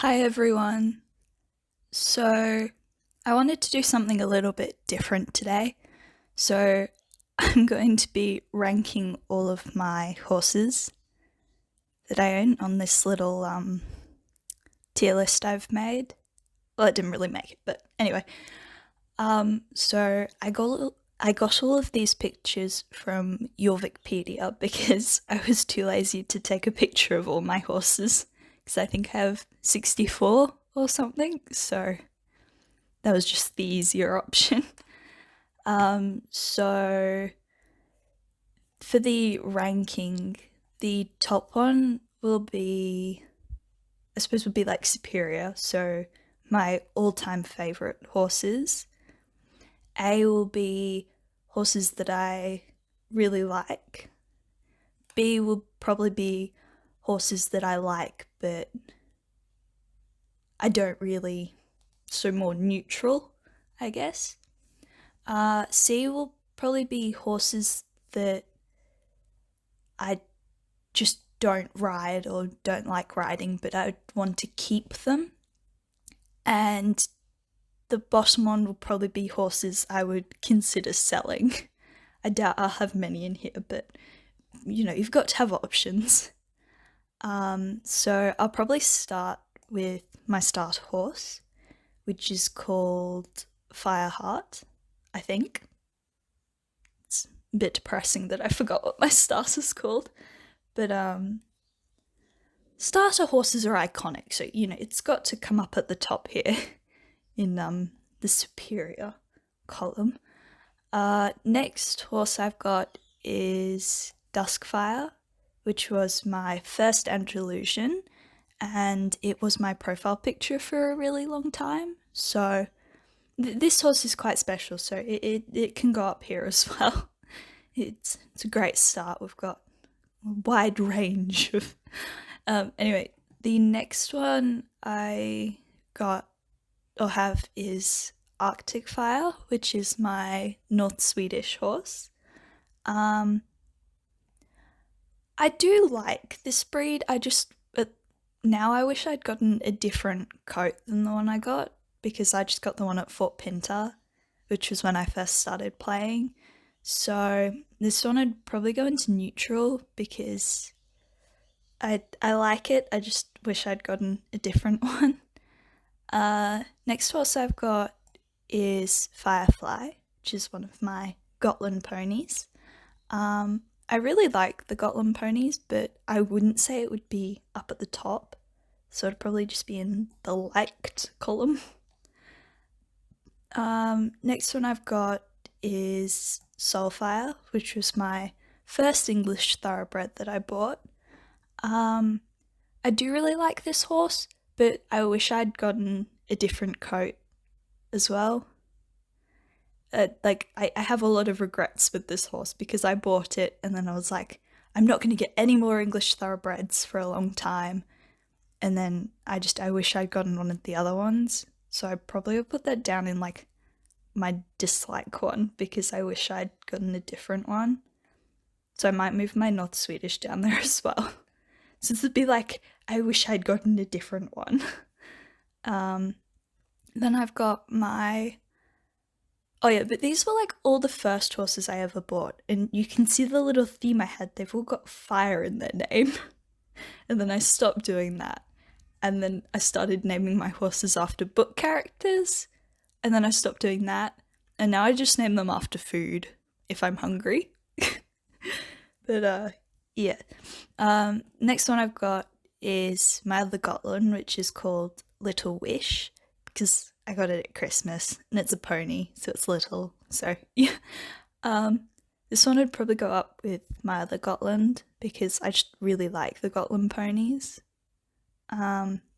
Hi everyone. So, I wanted to do something a little bit different today. So, I'm going to be ranking all of my horses that I own on this little tier list I've made. Well, I didn't really make it, but anyway. So I got all of these pictures from your Wikipedia because I was too lazy to take a picture of all my horses because I think I have 64 or something. So that was just the easier option. So for the ranking, the top one will be, I suppose, would be like superior. So my all-time favorite horses. A will be horses that I really like. B will probably be horses that I like, but I don't really, so more neutral, I guess. C will probably be horses that I just don't ride or don't like riding, but I want to keep them. And the bottom one will probably be horses I would consider selling. I doubt I'll have many in here, but you've got to have options. So I'll probably start with my starter horse, which is called Fireheart, I think. It's a bit depressing that I forgot what my starter's called. But starter horses are iconic, so it's got to come up at the top here in the superior column. Next horse I've got is Duskfire, which was my first Andalusian, and it was my profile picture for a really long time. So this horse is quite special, so it can go up here as well. It's a great start. We've got a wide range of. Anyway, the next one I got or have is Arctic Fire, which is my North Swedish horse. I do like this breed. Now I wish I'd gotten a different coat than the one I got because I just got the one at Fort Pinter, which was when I first started playing. So this one I'd probably go into neutral because I like it. I just wish I'd gotten a different one. Next horse I've got is Firefly, which is one of my Gotland ponies. I really like the Gotland ponies, but I wouldn't say it would be up at the top, so it'd probably just be in the liked column. Next one I've got is Soulfire, which was my first English thoroughbred that I bought. I do really like this horse, but I wish I'd gotten a different coat as well. I have a lot of regrets with this horse because I bought it and then I was like, I'm not going to get any more English thoroughbreds for a long time. And then I wish I'd gotten one of the other ones. So I probably would put that down in like my dislike one because I wish I'd gotten a different one. So I might move my North Swedish down there as well. So this would be like, I wish I'd gotten a different one. Then I've got my. Oh yeah, but these were like all the first horses I ever bought, and you can see the little theme I had. They've all got fire in their name. And then I stopped doing that. And then I started naming my horses after book characters, and then I stopped doing that. And now I just name them after food if I'm hungry. But yeah. Next one I've got is my other Gotland, which is called Little Wish, because I got it at Christmas, and it's a pony, so it's little. So yeah, this one would probably go up with my other Gotland because I just really like the Gotland ponies.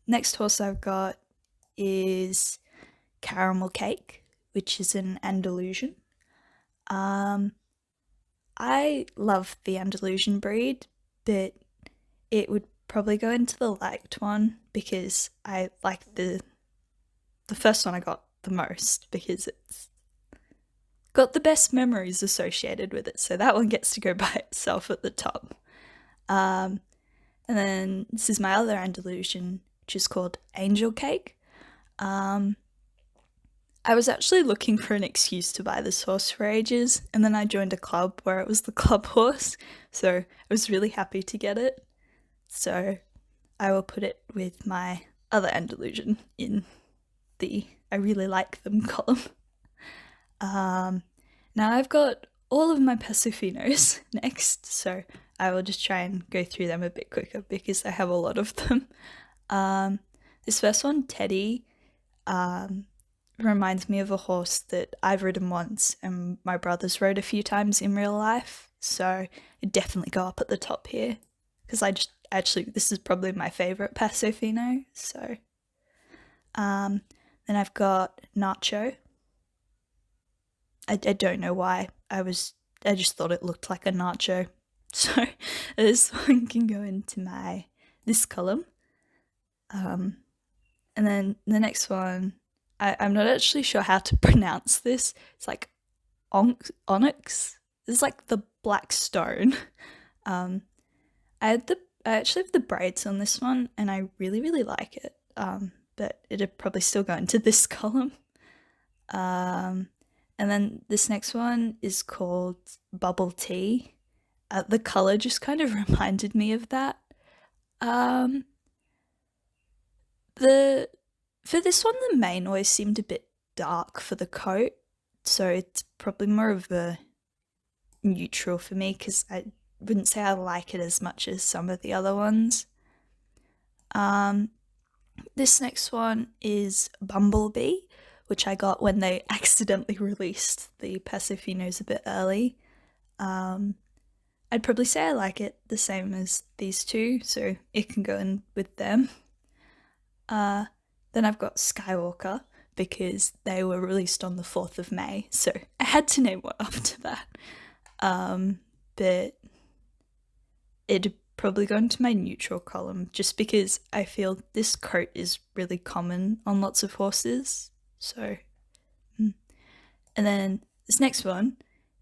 Next horse I've got is Caramel Cake, which is an Andalusian. I love the Andalusian breed, but it would probably go into the liked one because I like the first one I got the most because it's got the best memories associated with it. So that one gets to go by itself at the top. And then this is my other Andalusian, which is called Angel Cake. I was actually looking for an excuse to buy this horse for ages, and then I joined a club where it was the club horse, so I was really happy to get it. So I will put it with my other Andalusian in the I really like them column. Now I've got all of my Pacifinos next, so I will just try and go through them a bit quicker because I have a lot of them. This first one, Teddy, reminds me of a horse that I've ridden once and my brothers rode a few times in real life, so it'd definitely go up at the top here because this is probably my favourite Pasofino. So then I've got Nacho. I don't know why. I just thought it looked like a nacho. So this one can go into this column. And then the next one, I'm not actually sure how to pronounce this. It's like onyx. It's like the black stone. I actually have the braids on this one, and I really, really like it. But it'd probably still go into this column. And then this next one is called Bubble Tea. The colour just kind of reminded me of that. For this one, the mane always seemed a bit dark for the coat, so it's probably more of a neutral for me because I wouldn't say I like it as much as some of the other ones. This next one is Bumblebee, which I got when they accidentally released the Pacifinos a bit early. I'd probably say I like it the same as these two, so it can go in with them. Then I've got Skywalker, because they were released on the 4th of May, so I had to name one after that. But it'd probably go into my neutral column, just because I feel this coat is really common on lots of horses. So, and then this next one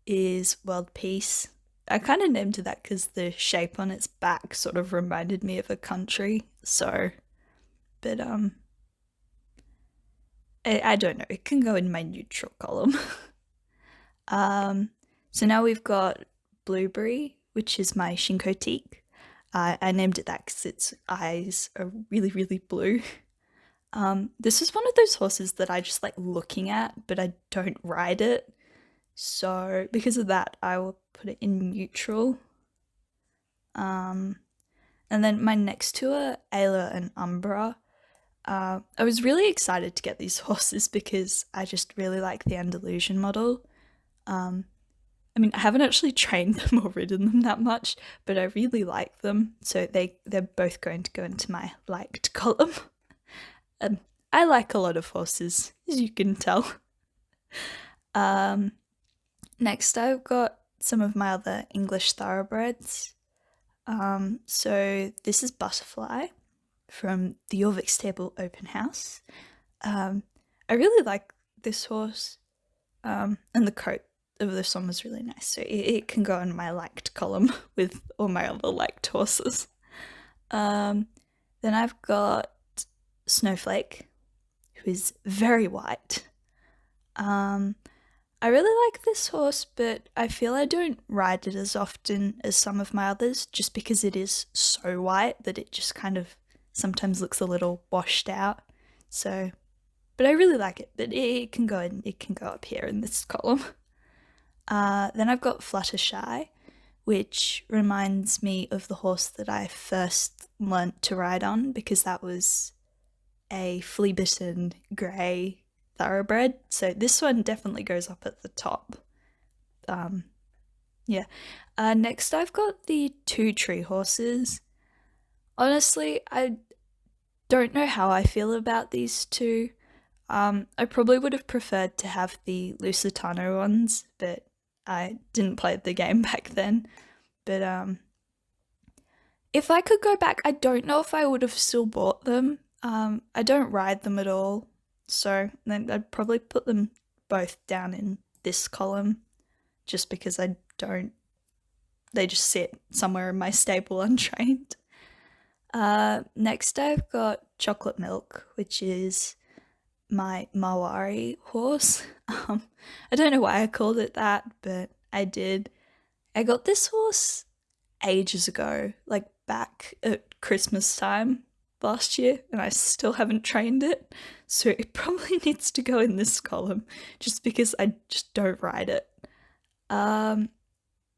is World Peace. I kind of named it that because the shape on its back sort of reminded me of a country. So, but I don't know. It can go in my neutral column. So now we've got Blueberry, which is my Shinkotique. I named it that because its eyes are really, really blue. This is one of those horses that I just like looking at, but I don't ride it. So because of that, I will put it in neutral. And then my next two are Alla and Umbra. I was really excited to get these horses because I just really like the Andalusian model. I mean, I haven't actually trained them or ridden them that much, but I really like them, so they're both going to go into my liked column. I like a lot of horses, as you can tell. Next, I've got some of my other English thoroughbreds. So this is Butterfly from the Jorvik Stable Open House. I really like this horse, and the coat of this one was really nice, so it can go in my liked column with all my other liked horses. Then I've got Snowflake, who is very white. I really like this horse, but I feel I don't ride it as often as some of my others, just because it is so white that it just kind of sometimes looks a little washed out. So, but I really like it, but it can go up here in this column. Then I've got Fluttershy, which reminds me of the horse that I first learnt to ride on, because that was a flea-bitten grey thoroughbred. So this one definitely goes up at the top. Yeah. Next I've got the two tree horses. Honestly, I don't know how I feel about these two. I probably would have preferred to have the Lusitano ones, but I didn't play the game back then. But if I could go back, I don't know if I would have still bought them. I don't ride them at all, so then I'd probably put them both down in this column, just because they just sit somewhere in my stable untrained. Next I've got Chocolate Milk, which is my Mawari horse. I don't know why I called it that, but I did. I got this horse ages ago, like back at Christmas time last year, and I still haven't trained it, so it probably needs to go in this column just because I just don't ride it. And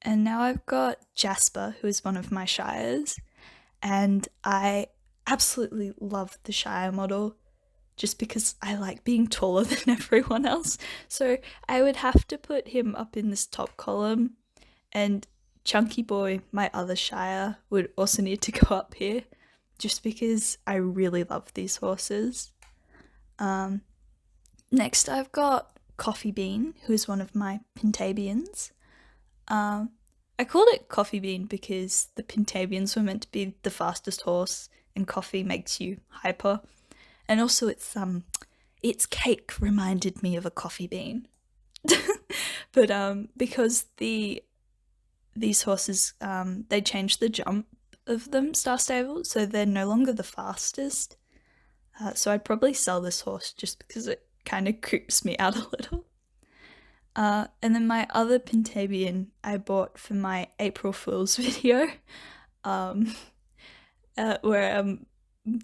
now I've got Jasper, who is one of my Shires, and I absolutely love the Shire model just because I like being taller than everyone else. So I would have to put him up in this top column, and Chunky Boy, my other Shire, would also need to go up here just because I really love these horses. Next, I've got Coffee Bean, who is one of my Pintabians. I called it Coffee Bean because the Pintabians were meant to be the fastest horse, and coffee makes you hyper. And also, its cake reminded me of a coffee bean. But because these horses, they changed the jump of them, Star Stable, so they're no longer the fastest. So I'd probably sell this horse just because it kind of creeps me out a little. And then my other Pintabian I bought for my April Fool's video, where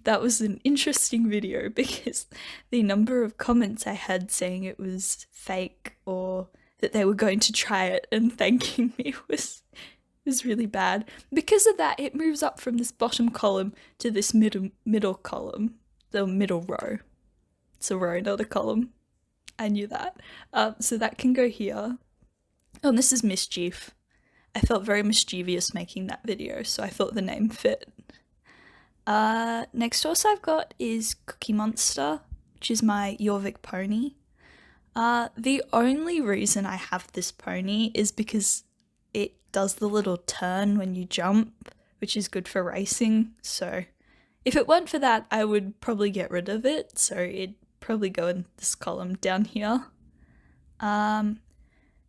that was an interesting video because the number of comments I had saying it was fake or that they were going to try it and thanking me was really bad. Because of that, it moves up from this bottom column to this middle column, the middle row. It's a row, not a column. I knew that. So that can go here. Oh, and this is Mischief. I felt very mischievous making that video, so I thought the name fit. Next horse I've got is Cookie Monster, which is my Jorvik pony. The only reason I have this pony is because it does the little turn when you jump, which is good for racing, so if it weren't for that, I would probably get rid of it, so it'd probably go in this column down here.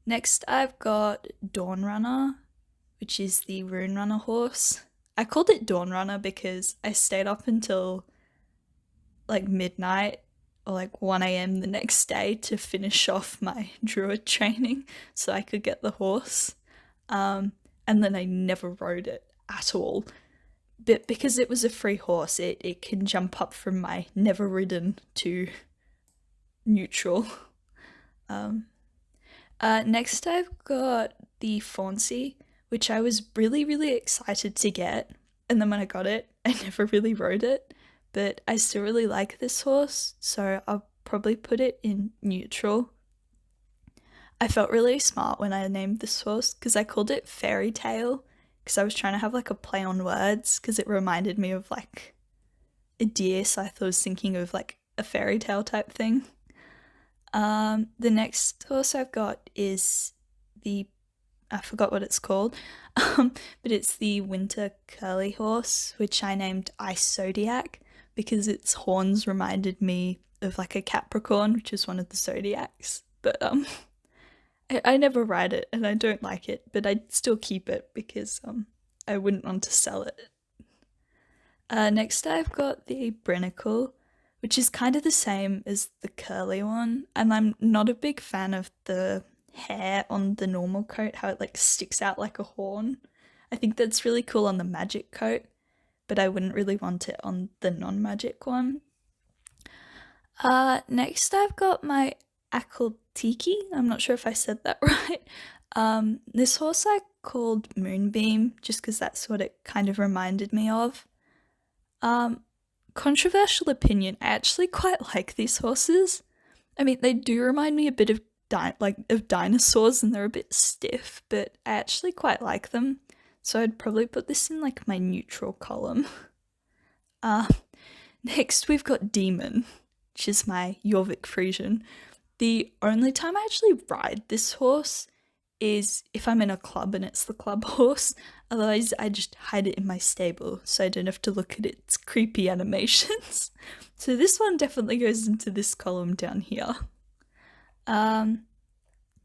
Next I've got Dawn Runner, which is the Rune Runner horse. I called it Dawn Runner because I stayed up until like midnight or like 1 a.m. the next day to finish off my druid training so I could get the horse. And then I never rode it at all. But because it was a free horse, it can jump up from my never ridden to neutral. Next I've got the Fauncey, which I was really, really excited to get, and then when I got it, I never really rode it, but I still really like this horse, so I'll probably put it in neutral. I felt really smart when I named this horse, because I called it Fairy Tale, because I was trying to have like a play on words, because it reminded me of like a deer, so I thought I was thinking of like a fairy tale type thing. The next horse I've got is I forgot what it's called, but it's the Winter Curly Horse, which I named Ice Zodiac because its horns reminded me of like a Capricorn, which is one of the zodiacs. But I never ride it and I don't like it, but I'd still keep it because I wouldn't want to sell it. Next I've got the Brinicle, which is kind of the same as the curly one, and I'm not a big fan of the hair on the normal coat, how it like sticks out like a horn. I think that's really cool on the magic coat, but I wouldn't really want it on the non-magic one. Next I've got my Akultiki. I'm not sure if I said that right. This horse I called Moonbeam just because that's what it kind of reminded me of. Controversial opinion, I actually quite like these horses. I mean, they do remind me a bit of dinosaurs and they're a bit stiff, but I actually quite like them. So I'd probably put this in like my neutral column. Next we've got Demon, which is my Jorvik Frisian. The only time I actually ride this horse is if I'm in a club and it's the club horse. Otherwise I just hide it in my stable so I don't have to look at its creepy animations. So this one definitely goes into this column down here.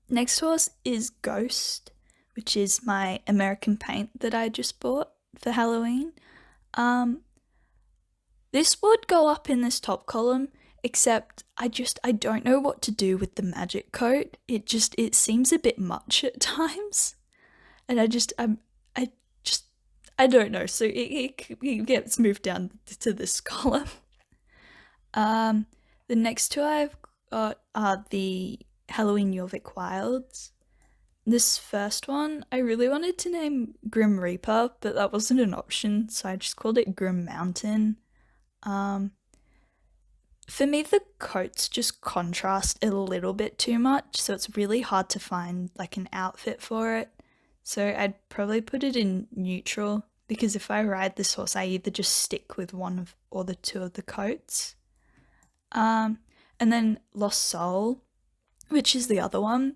Next horse is Ghost, which is my American Paint that I just bought for Halloween. This would go up in this top column, except I don't know what to do with the magic coat. It seems a bit much at times. And I just I don't know. So it gets moved down to this column. The next two I've got are the Halloween Jorvik Wilds. This first one, I really wanted to name Grim Reaper, but that wasn't an option, so I just called it Grim Mountain. For me, the coats just contrast a little bit too much, so it's really hard to find like an outfit for it. So I'd probably put it in neutral, because if I ride this horse, I either just stick with one of or the two of the coats. And then Lost Soul, which is the other one.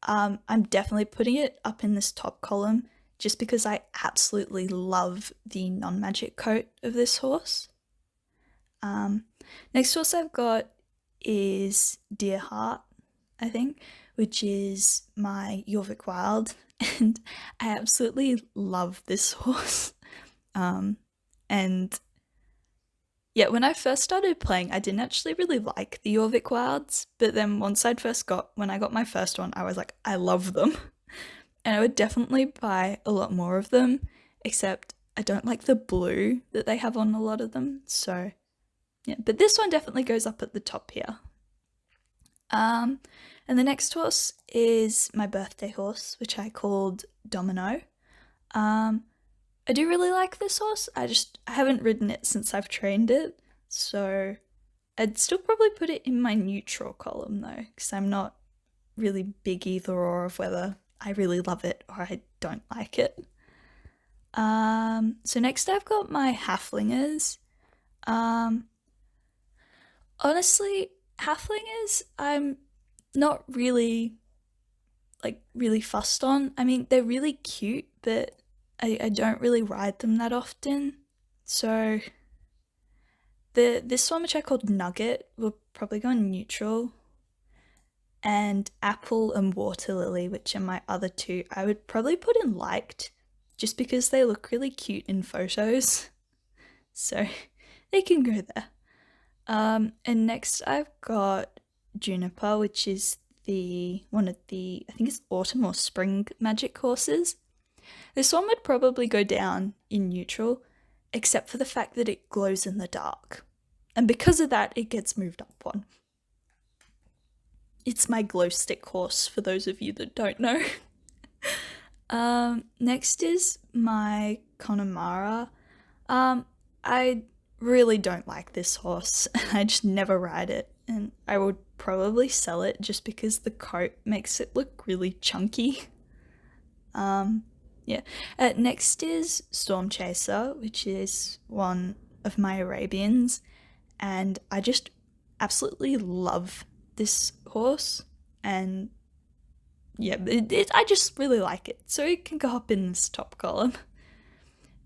I'm definitely putting it up in this top column just because I absolutely love the non-magic coat of this horse. Next horse I've got is Fireheart, I think, which is my Jorvik Wild, and I absolutely love this horse. And yeah, when I first started playing, I didn't actually really like the Jorvik Wilds, but then when I got my first one, I was like, I love them. And I would definitely buy a lot more of them, except I don't like the blue that they have on a lot of them, so yeah. But this one definitely goes up at the top here. And the next horse is my birthday horse, which I called Domino. I do really like this horse. I haven't ridden it since I've trained it, so I'd still probably put it in my neutral column though, because I'm not really big either or of whether I really love it or I don't like it. So next I've got my halflingers. Honestly, halflingers I'm not really fussed on. I mean, they're really cute, but I don't really ride them that often. So this one, which I called Nugget, will probably go in neutral. And Apple and Water Lily, which are my other two, I would probably put in liked, just because they look really cute in photos. So they can go there. And next I've got Juniper, which is one of the, I think it's autumn or spring magic horses. This one would probably go down in neutral, except for the fact that it glows in the dark. And because of that, it gets moved up one. It's my glow stick horse, for those of you that don't know. Next is my Connemara. I really don't like this horse. I just never ride it, and I would probably sell it just because the coat makes it look really chunky. Yeah. Next is Storm Chaser, which is one of my Arabians, and I just absolutely love this horse, and yeah, I just really like it, so it can go up in this top column.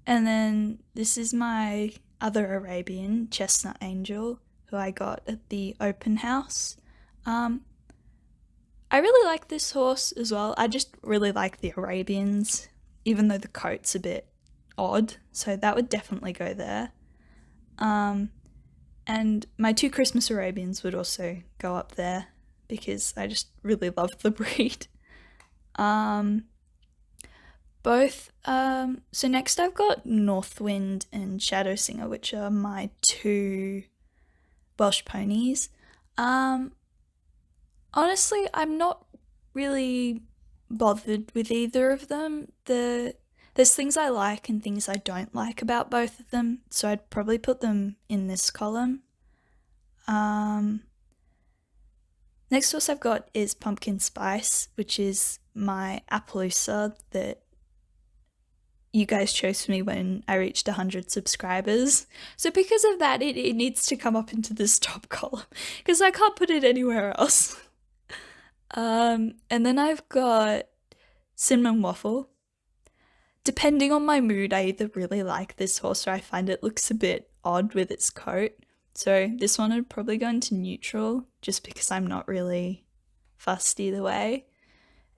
And then this is my other Arabian, Chestnut Angel, who I got at the open house. I really like this horse as well. I just really like the Arabians, even though the coat's a bit odd, so that would definitely go there. And my two Christmas Arabians would also go up there, because I just really love the breed. So next I've got Northwind and Shadow Singer, which are my two Welsh ponies. Honestly, I'm not really bothered with either of them. There's things I like and things I don't like about both of them, so I'd probably put them in this column. Next horse I've got is Pumpkin Spice, which is my Appaloosa that you guys chose for me when I reached 100 subscribers. So because of that, it needs to come up into this top column, because I can't put it anywhere else. And then I've got Cinnamon Waffle. Depending on my mood, I either really like this horse or I find it looks a bit odd with its coat. So this one would probably go into neutral, just because I'm not really fussed either way.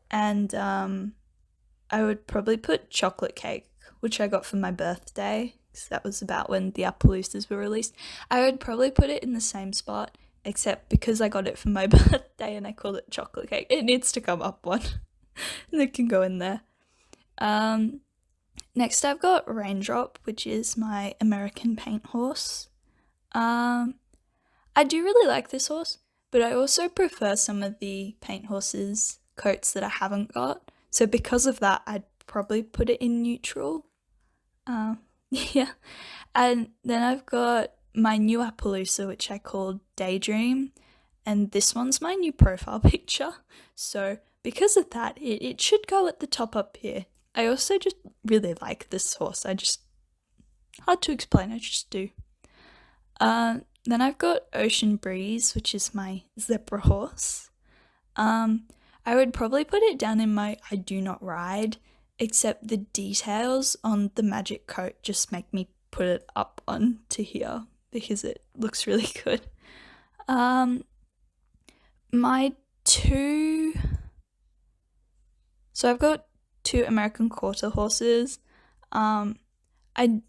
And I would probably put Chocolate Cake, which I got for my birthday, because that was about when the Appaloosas were released. I would probably put it in the same spot, except because I got it for my birthday and I called it chocolate cake, it needs to come up one. And it can go in there. Next I've got Raindrop, which is my American paint horse. I do really like this horse, but I also prefer some of the paint horses coats that I haven't got. So because of that, I'd probably put it in neutral. Yeah. And then I've got my new Appaloosa, which I called Daydream. And this one's my new profile picture. So because of that, it should go at the top up here. I also just really like this horse. Hard to explain, I just do. Then I've got Ocean Breeze, which is my zebra horse. I would probably put it down in my I do not ride, except the details on the magic coat just make me put it up onto here because it looks really good. My two... So I've got two American Quarter horses. I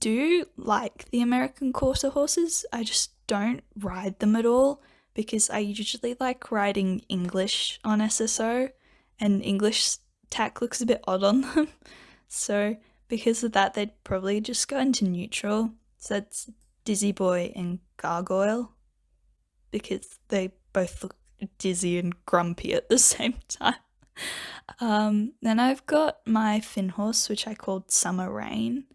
do like the American Quarter horses, I just don't ride them at all because I usually like riding English on SSO, and English tack looks a bit odd on them. So because of that, they'd probably just go into neutral. So that's Dizzy Boy and Gargoyle, because they both look dizzy and grumpy at the same time. Then I've got my Finn horse, which I called Summer Rain.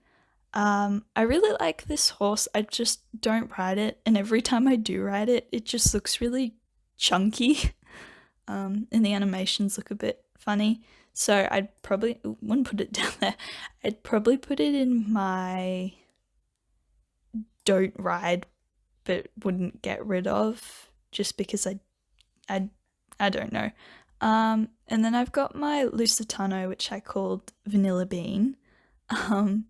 I really like this horse, I just don't ride it, and every time I do ride it, it just looks really chunky, and the animations look a bit funny, so I'd probably, wouldn't put it down there, I'd probably put it in my don't ride but wouldn't get rid of, just because I don't know. And then I've got my Lusitano, which I called Vanilla Bean. I'm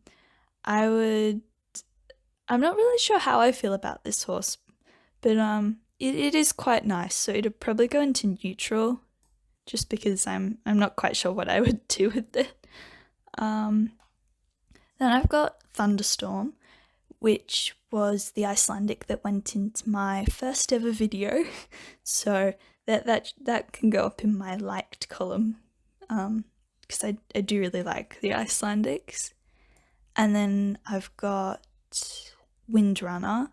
not really sure how I feel about this horse, but it is quite nice, so it'd probably go into neutral, just because I'm not quite sure what I would do with it. Then I've got Thunderstorm, which was the Icelandic that went into my first ever video, so that can go up in my liked column, because I do really like the Icelandics. And then I've got Windrunner,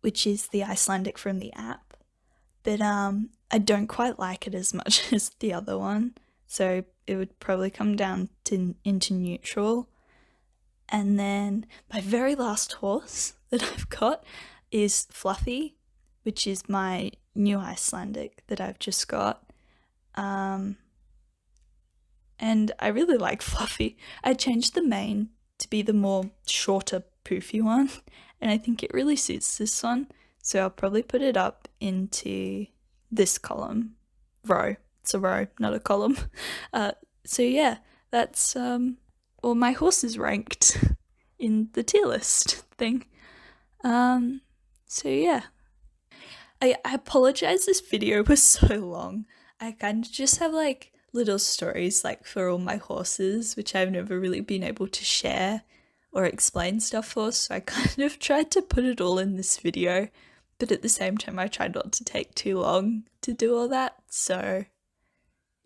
which is the Icelandic from the app, but I don't quite like it as much as the other one, so it would probably come down into neutral. And then my very last horse that I've got is Fluffy, which is my new Icelandic that I've just got. And I really like Fluffy. I changed the mane to be the more shorter, poofy one, and I think it really suits this one, so I'll probably put it up into this column. Row. It's a row, not a column. So yeah, that's all my horses ranked in the tier list thing. So yeah. I apologize, this video was so long. I kind of just have like little stories like for all my horses, which I've never really been able to share or explain stuff for, so I kind of tried to put it all in this video, but at the same time I tried not to take too long to do all that, so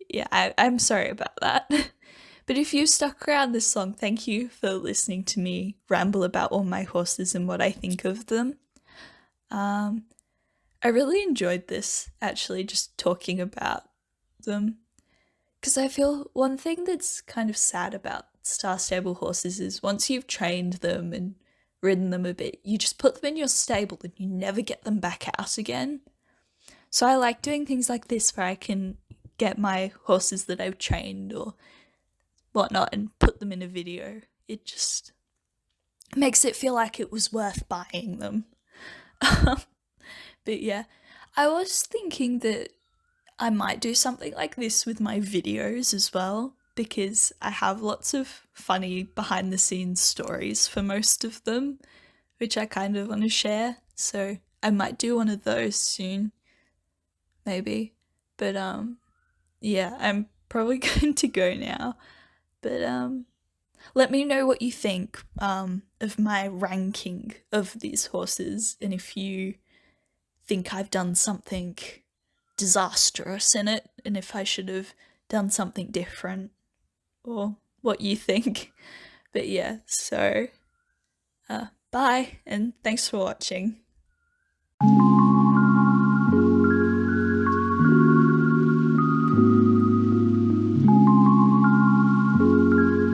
yeah, I'm sorry about that. But if you stuck around this long, thank you for listening to me ramble about all my horses and what I think of them. I really enjoyed this, actually, just talking about them. Because I feel one thing that's kind of sad about Star Stable horses is once you've trained them and ridden them a bit, you just put them in your stable and you never get them back out again. So I like doing things like this where I can get my horses that I've trained or whatnot and put them in a video. It just makes it feel like it was worth buying them. But yeah, I was thinking that I might do something like this with my videos as well, because I have lots of funny behind the scenes stories for most of them, which I kind of want to share, so I might do one of those soon, maybe. But yeah, I'm probably going to go now, but Let me know what you think of my ranking of these horses, and if you think I've done something disastrous in it, and if I should have done something different, or what you think. But yeah, so bye, and thanks for watching.